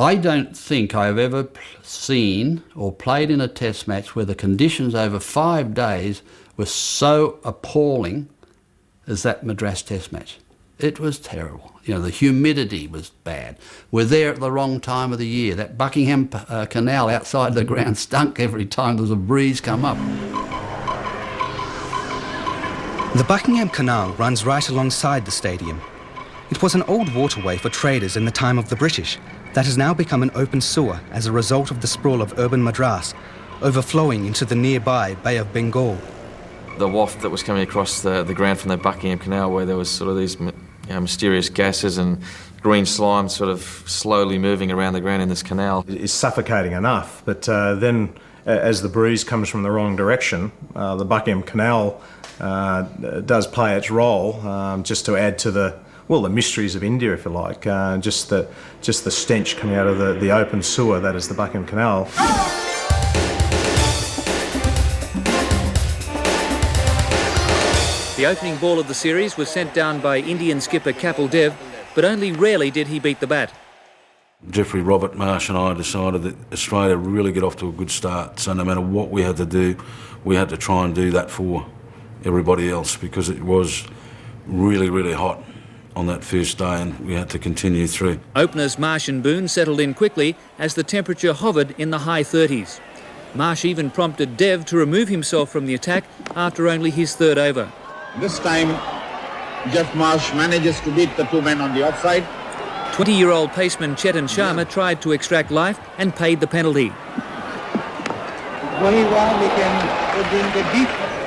I don't think I've ever seen or played in a test match where the conditions over 5 days were so appalling as that Madras test match. It was terrible. You know, the humidity was bad. We're there at the wrong time of the year. That Buckingham Canal outside the ground stunk every time there was a breeze come up. The Buckingham Canal runs right alongside the stadium. It was an old waterway for traders in the time of the British that has now become an open sewer as a result of the sprawl of urban Madras, overflowing into the nearby Bay of Bengal. The waft that was coming across the ground from the Buckingham Canal, where there was sort of these mysterious gases and green slime sort of slowly moving around the ground in this canal. It's suffocating enough, but then as the breeze comes from the wrong direction, the Buckingham Canal does play its role just to add to the mysteries of India, if you like, just the stench coming out of the open sewer that is the Buckingham Canal. The opening ball of the series was sent down by Indian skipper Kapil Dev, but only rarely did he beat the bat. Jeffrey, Robert, Marsh and I decided that Australia would really get off to a good start, so no matter what we had to do, we had to try and do that for everybody else, because it was really, really hot on that first day and we had to continue through. Openers Marsh and Boon settled in quickly as the temperature hovered in the high 30s. Marsh even prompted Dev to remove himself from the attack after only his third over. This time, Jeff Marsh manages to beat the two men on the offside. 20-year-old paceman Chetan Sharma tried to extract life and paid the penalty.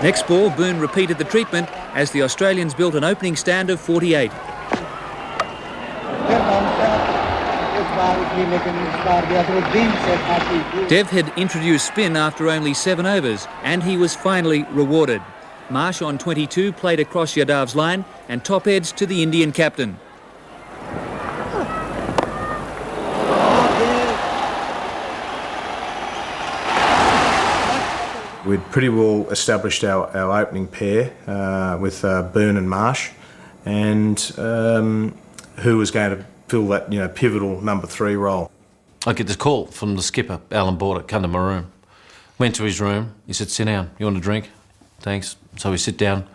Next ball, Boon repeated the treatment as the Australians built an opening stand of 48. Dev had introduced spin after only 7 overs and he was finally rewarded. Marsh on 22 played across Yadav's line and top edge to the Indian captain. We'd pretty well established our opening pair with Boon and Marsh, and who was going to fill that pivotal number 3 role. I get this call from the skipper, Alan Border, come to my room. Went to his room, he said, sit down, you want a drink? Thanks. So we sit down,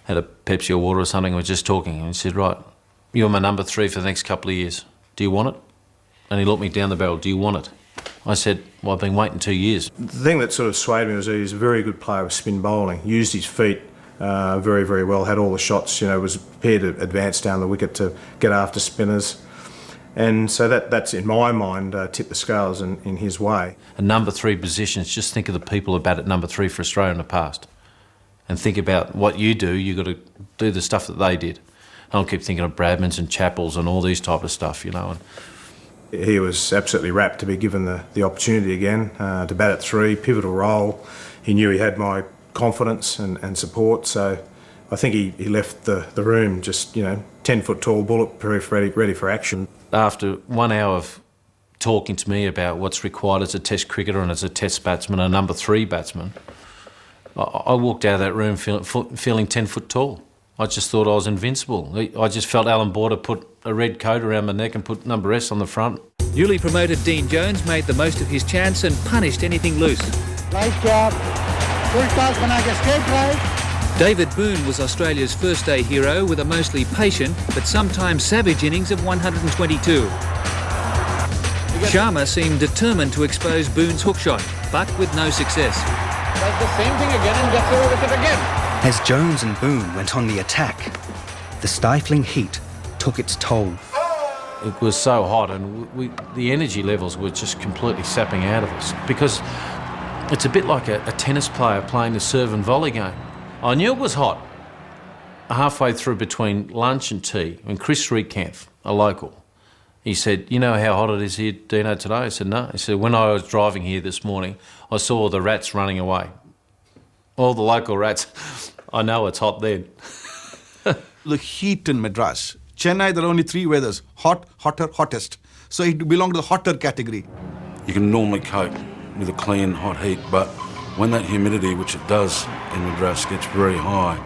had a Pepsi or water or something, we were just talking, and he said, right, you're my number 3 for the next couple of years. Do you want it? And he looked me down the barrel, do you want it? I said, well, I've been waiting 2 years. The thing that sort of swayed me was he was a very good player with spin bowling, used his feet very, very well, had all the shots, was prepared to advance down the wicket to get after spinners. And so that's, in my mind, tipped the scales in his way. A number 3 positions, just think of the people who batted number 3 for Australia in the past. And think about what you do, you've got to do the stuff that they did. I'll keep thinking of Bradmans and Chappells and all these type of stuff, And he was absolutely rapt to be given the opportunity again to bat at 3, pivotal role. He knew he had my confidence and support, so I think he left the room just, 10-foot tall, bulletproof, ready for action. After 1 hour of talking to me about what's required as a test cricketer and as a test batsman, a number 3 batsman, I walked out of that room feeling 10 foot tall. I just thought I was invincible. I just felt Alan Border put a red coat around my neck and put number S on the front. Newly promoted Dean Jones made the most of his chance and punished anything loose. Nice job. Full toss, Managa, straight right. David Boon was Australia's first-day hero with a mostly patient but sometimes savage innings of 122. Sharma seemed determined to expose Boon's hook shot, but with no success. Does the same thing again and gets away with it again. As Jones and Boon went on the attack, the stifling heat took its toll. It was so hot and the energy levels were just completely sapping out of us, because it's a bit like a tennis player playing the serve and volley game. I knew it was hot. Halfway through between lunch and tea, when Chris Reedkamp, a local, he said, you know how hot it is here, Dino, today? I said, no. He said, when I was driving here this morning, I saw the rats running away. All the local rats. I know it's hot then. The heat in Madras. Chennai, there are only 3 weathers, hot, hotter, hottest. So it belonged to the hotter category. You can normally cope with a clean, hot heat, but when that humidity, which it does in Madras, gets very high,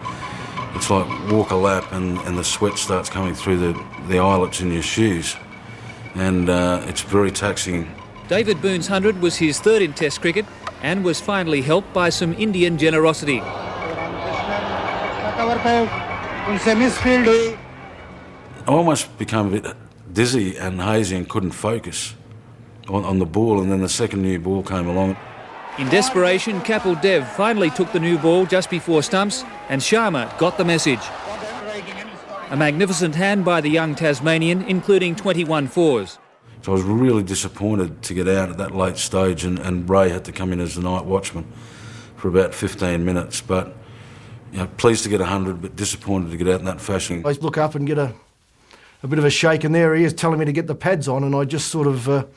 it's like walk a lap and the sweat starts coming through the eyelets in your shoes. and it's very taxing. David Boon's 100 was his third in Test cricket and was finally helped by some Indian generosity. I almost became a bit dizzy and hazy and couldn't focus on the ball, and then the second new ball came along. In desperation, Kapil Dev finally took the new ball just before stumps, and Sharma got the message. A magnificent hand by the young Tasmanian, including 21 fours. So I was really disappointed to get out at that late stage, and Ray had to come in as the night watchman for about 15 minutes. But pleased to get 100, but disappointed to get out in that fashion. I look up and get a bit of a shake, and there he is telling me to get the pads on, and I just sort of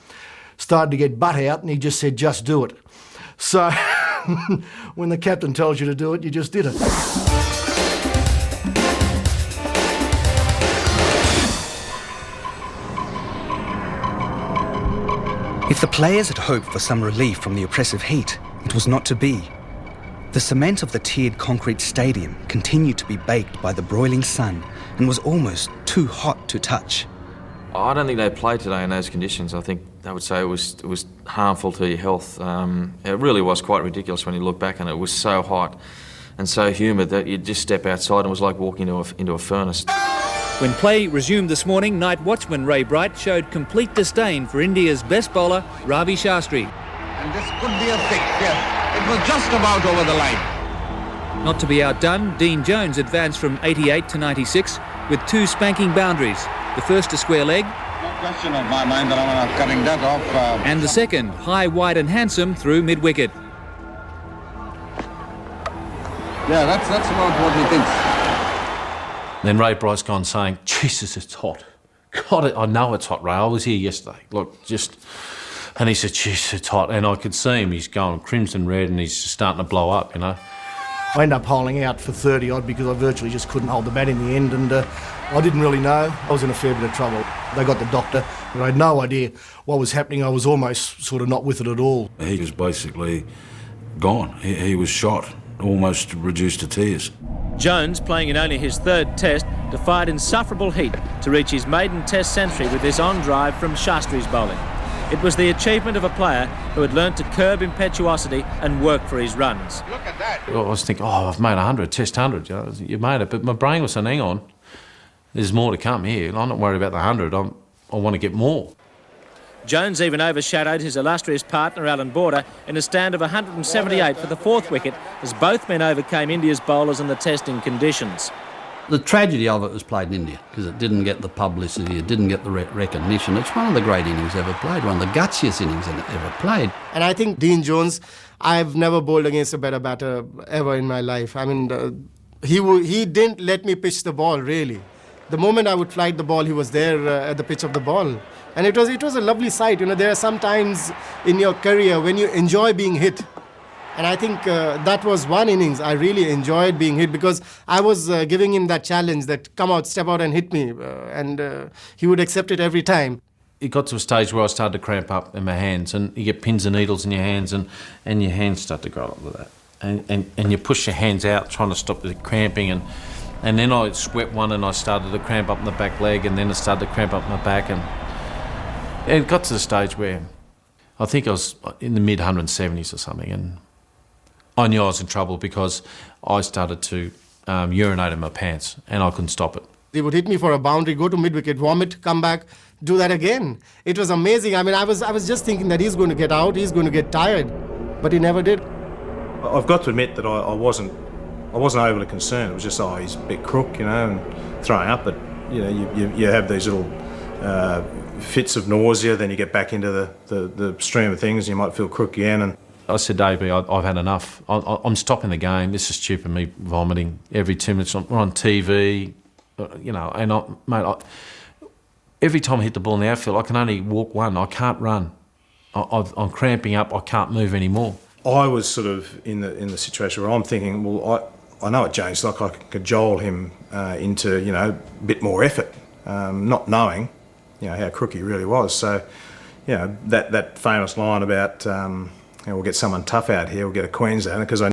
started to get butt out, and he just said, just do it. So when the captain tells you to do it, you just did it. If the players had hoped for some relief from the oppressive heat, it was not to be. The cement of the tiered concrete stadium continued to be baked by the broiling sun and was almost too hot to touch. I don't think they played today in those conditions. I think they would say it was harmful to your health. It really was quite ridiculous when you look back, and it was so hot and so humid that you'd just step outside and it was like walking into a furnace. When play resumed this morning, night watchman Ray Bright showed complete disdain for India's best bowler, Ravi Shastri. And this could be a fix, yes. It was just about over the line. Not to be outdone, Dean Jones advanced from 88 to 96 with 2 spanking boundaries. The first a square leg. No question of my mind that I'm cutting that off. And the second, high, wide and handsome through mid-wicket. Yeah, that's about what he thinks. Then Ray Bright's gone saying, Jesus, it's hot. God, I know it's hot, Ray. I was here yesterday. Look, just... And he said, jeez, it's hot. And I could see him. He's going crimson red and he's starting to blow up, you know. I ended up holding out for 30-odd because I virtually just couldn't hold the bat in the end, and I didn't really know. I was in a fair bit of trouble. They got the doctor, but I had no idea what was happening. I was almost sort of not with it at all. He was basically gone. He was shot, almost reduced to tears. Jones, playing in only his third test, defied insufferable heat to reach his maiden test century with this on-drive from Shastri's bowling. It was the achievement of a player who had learnt to curb impetuosity and work for his runs. Look at that. I was thinking, I've made 100, test 100. You made it. But my brain was saying, hang on, there's more to come here. I'm not worried about the 100. I want to get more. Jones even overshadowed his illustrious partner Alan Border in a stand of 178 for the 4th wicket as both men overcame India's bowlers in the testing conditions. The tragedy of it was played in India because it didn't get the publicity, it didn't get the recognition. It's one of the great innings ever played, one of the gutsiest innings ever played. And I think Dean Jones, I've never bowled against a better batter ever in my life. I mean, he didn't let me pitch the ball, really. The moment I would flight the ball, he was there at the pitch of the ball. And it was a lovely sight. You know, there are some times in your career when you enjoy being hit. And I think that was one innings I really enjoyed being hit because I was giving him that challenge that come out, step out and hit me. And he would accept it every time. It got to a stage where I started to cramp up in my hands, and you get pins and needles in your hands, and your hands start to go up like that. And you push your hands out trying to stop the cramping. And then I swept one and I started to cramp up in the back leg, and then it started to cramp up my back. And it got to the stage where I think I was in the mid-170s or something, and I knew I was in trouble because I started to urinate in my pants and I couldn't stop it. They would hit me for a boundary, go to mid-wicket, vomit, come back, do that again. It was amazing. I mean, I was just thinking that he's going to get out, he's going to get tired, but he never did. I've got to admit that I wasn't overly concerned. It was just, he's a bit crook, you know, and throwing up. But you know, you have these little fits of nausea, then you get back into the stream of things, and you might feel crook again. And I said, Davey, I've had enough. I'm stopping the game. This is stupid, me vomiting every 2 minutes. We're on TV, you know, and every time I hit the ball in the outfield, I can only walk one. I can't run. I'm cramping up. I can't move anymore. I was sort of in the situation where I'm thinking, well, I know what James like. I could cajole him into, you know, a bit more effort, not knowing, you know, how crook he really was. So, you know, that famous line about, we'll get someone tough out here, we'll get a Queenslander, because I